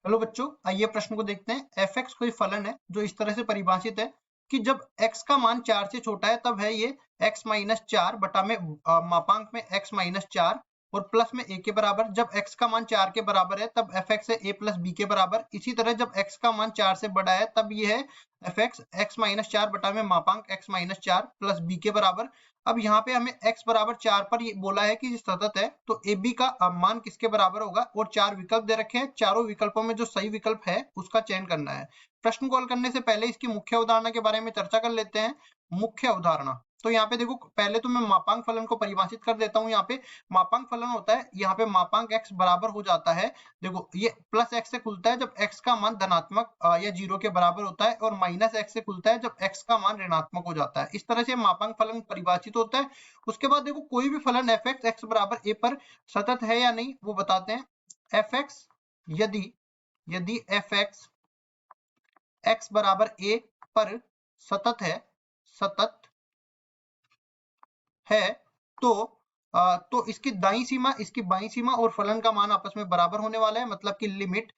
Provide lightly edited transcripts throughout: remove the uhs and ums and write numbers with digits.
चलो बच्चों, आइए प्रश्न को देखते हैं। एफ एक्स कोई फलन है जो इस तरह से परिभाषित है कि जब x का मान 4 से छोटा है तब है ये x माइनस 4 बटा में मापांक में x माइनस 4 और प्लस में a के बराबर। जब x का मान 4 के बराबर है तब एफ एक्स है a प्लस b के बराबर। इसी तरह जब x का मान 4 से बड़ा है तब ये है एफ एक्स x माइनस 4 बटा में मापांक x माइनस 4 प्लस b के बराबर। अब यहाँ पे हमें x बराबर 4 पर ये बोला है कि सतत है, तो ए बी का मान किसके बराबर होगा, और 4 विकल्प दे रखे हैं। चारों विकल्पों में जो सही विकल्प है उसका चयन करना है। प्रश्न को हल करने से पहले इसकी मुख्य अवधारणा के बारे में चर्चा कर लेते हैं। मुख्य अवधारणा, तो यहाँ पे देखो, पहले तो मैं मापांक फलन को परिभाषित कर देता हूँ। यहाँ पे मापांक फलन होता है, यहाँ पे मापांक x बराबर हो जाता है, देखो ये प्लस x से खुलता है जब x का मान धनात्मक या 0 के बराबर होता है, और माइनस x से खुलता है जब x का मान ऋणात्मक हो जाता है। इस तरह से मापांक फलन परिभाषित होता है। उसके बाद देखो, कोई भी फलन एफ एक्स x बराबर a पर सतत है या नहीं वो बताते हैं। एफ एक्स यदि एफ एक्स x बराबर a पर सतत है तो इसकी दाईं सीमा, इसकी बाईं सीमा और फलन का मान आपस में बराबर होने वाला है। मतलब कि लिमिट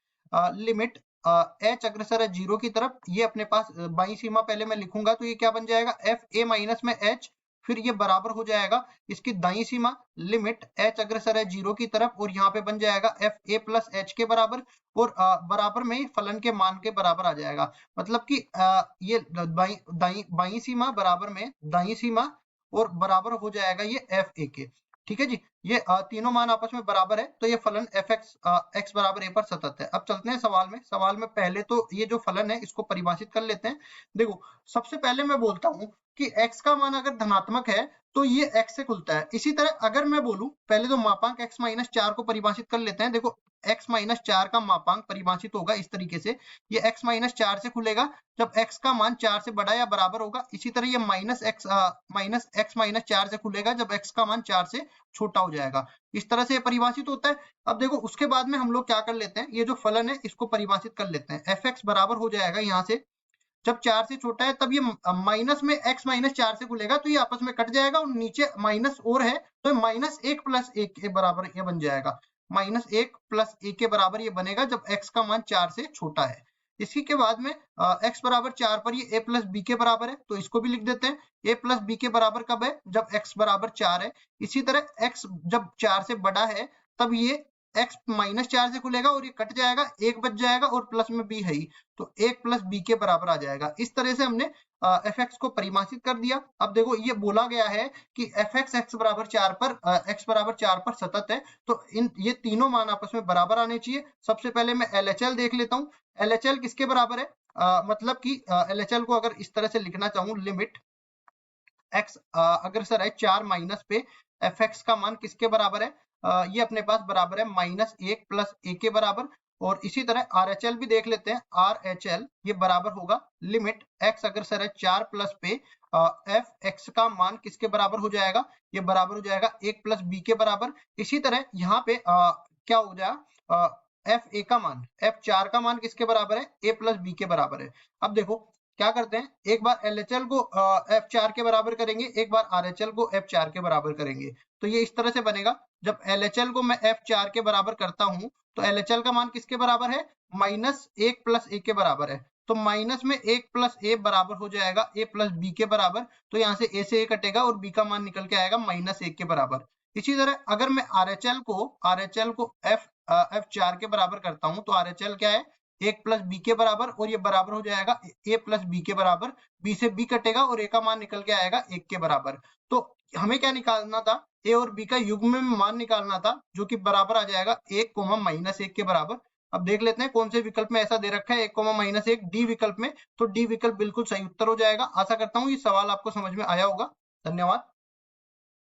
h अग्रसर है 0 की तरफ, ये अपने पास बाईं सीमा पहले मैं लिखूंगा तो ये क्या बन जाएगा, एफ ए माइनस में h, फिर ये बराबर हो जाएगा इसकी दाईं सीमा लिमिट h अग्रसर है 0 की तरफ, और यहाँ पे बन जाएगा एफ ए प्लस एच के बराबर, और बराबर में फलन के मान के बराबर आ जाएगा। मतलब कि ये बाईं सीमा बराबर में दाईं सीमा और बराबर हो जाएगा ये एफ ए के। ठीक है जी, ये तीनों मान आपस में बराबर है, तो ये फलन एफ एक्स एक्स बराबर ए पर सतत है। अब चलते हैं सवाल में पहले तो ये जो फलन है इसको परिभाषित कर लेते हैं। देखो, सबसे पहले मैं बोलता हूं कि x का मान अगर धनात्मक है तो ये x से खुलता है। इसी तरह अगर मैं बोलूं, पहले तो मापांक x माइनस 4 को परिभाषित कर लेते हैं। देखो, x माइनस 4 का मापांक परिभाषित होगा इस तरीके से, ये x माइनस 4 से खुलेगा जब x का मान 4 से बड़ा या बराबर होगा। इसी तरह ये माइनस x माइनस 4 से खुलेगा जब x का मान 4 से छोटा हो जाएगा। इस तरह से ये परिभाषित होता है। अब देखो, उसके बाद में हम लोग क्या कर लेते हैं, ये जो फलन है इसको परिभाषित कर लेते हैं। एफ एक्स बराबर हो जाएगा यहाँ से, जब 4 से छोटा है तब ये माइनस में x माइनस 4 से खुलेगा तो ये आपस में कट जाएगा, और नीचे माइनस और है तो माइनस 1 प्लस 1 के बराबर ये बन जाएगा। माइनस 1 प्लस 1 के बराबर ये बनेगा जब x का मान 4 से छोटा है। इसी के बाद में x बराबर 4 पर ये a प्लस b के बराबर है, तो इसको भी लिख देते हैं। a प्लस b के बराबर कब है, जब x बराबर 4 है। इसी तरह x जब 4 से बड़ा है तब ये x माइनस 4 से खुलेगा और ये कट जाएगा, 1 बच जाएगा, और प्लस में b है ही, तो 1 प्लस b के बराबर आ जाएगा। इस तरह से हमने एफ एक्स को परिभाषित कर दिया। अब देखो, ये बोला गया है कि एफ एक्स एक्स बराबर 4 पर सतत है, तो ये तीनों मान आपस में बराबर आने चाहिए। सबसे पहले मैं LHL देख लेता हूँ। LHL किसके बराबर है, मतलब कि LHL को अगर इस तरह से लिखना चाहूँ, लिमिट x अग्रसर है 4 माइनस पे एफ एक्स का मान किसके बराबर है, ये अपने पास बराबर है माइनस 1 प्लस a के बराबर। और इसी तरह RHL भी देख लेते हैं। RHL ये बराबर होगा लिमिट x अग्रसर है 4 प्लस पे एफ एक्स का मान किसके बराबर हो जाएगा, ये बराबर हो जाएगा 1 प्लस b के बराबर। इसी तरह यहाँ पे क्या हो जाएगा, एफ ए का मान, F4 का मान किसके बराबर है, a प्लस b के बराबर है। अब देखो क्या करते हैं, एक बार LHL को F4 के बराबर करेंगे, एक बार RHL को F4 के बराबर करेंगे, तो ये इस तरह से बनेगा। जब LHL को मैं F4 के बराबर करता हूं तो LHL का मान किसके बराबर है, माइनस 1 प्लस a के बराबर है, तो माइनस में 1 प्लस a बराबर हो जाएगा a प्लस b के बराबर। तो यहाँ से a से a कटेगा और b का मान निकल के आएगा माइनस 1 के बराबर। इसी तरह अगर मैं RHL को F4 के बराबर करता हूं तो RHL क्या है, 1 प्लस बी के बराबर, और ये बराबर हो जाएगा a प्लस बी के बराबर। b से b कटेगा और a का मान निकल के आएगा 1 के बराबर। तो हमें क्या निकालना था, a और b का युग्म में मान निकालना था, जो कि बराबर आ जाएगा 1 माइनस 1 के बराबर। अब देख लेते हैं कौन से विकल्प में ऐसा दे रखा है 1 माइनस 1, डी विकल्प में, तो डी विकल्प बिल्कुल सही उत्तर हो जाएगा। आशा करता हूँ ये सवाल आपको समझ में आया होगा। धन्यवाद।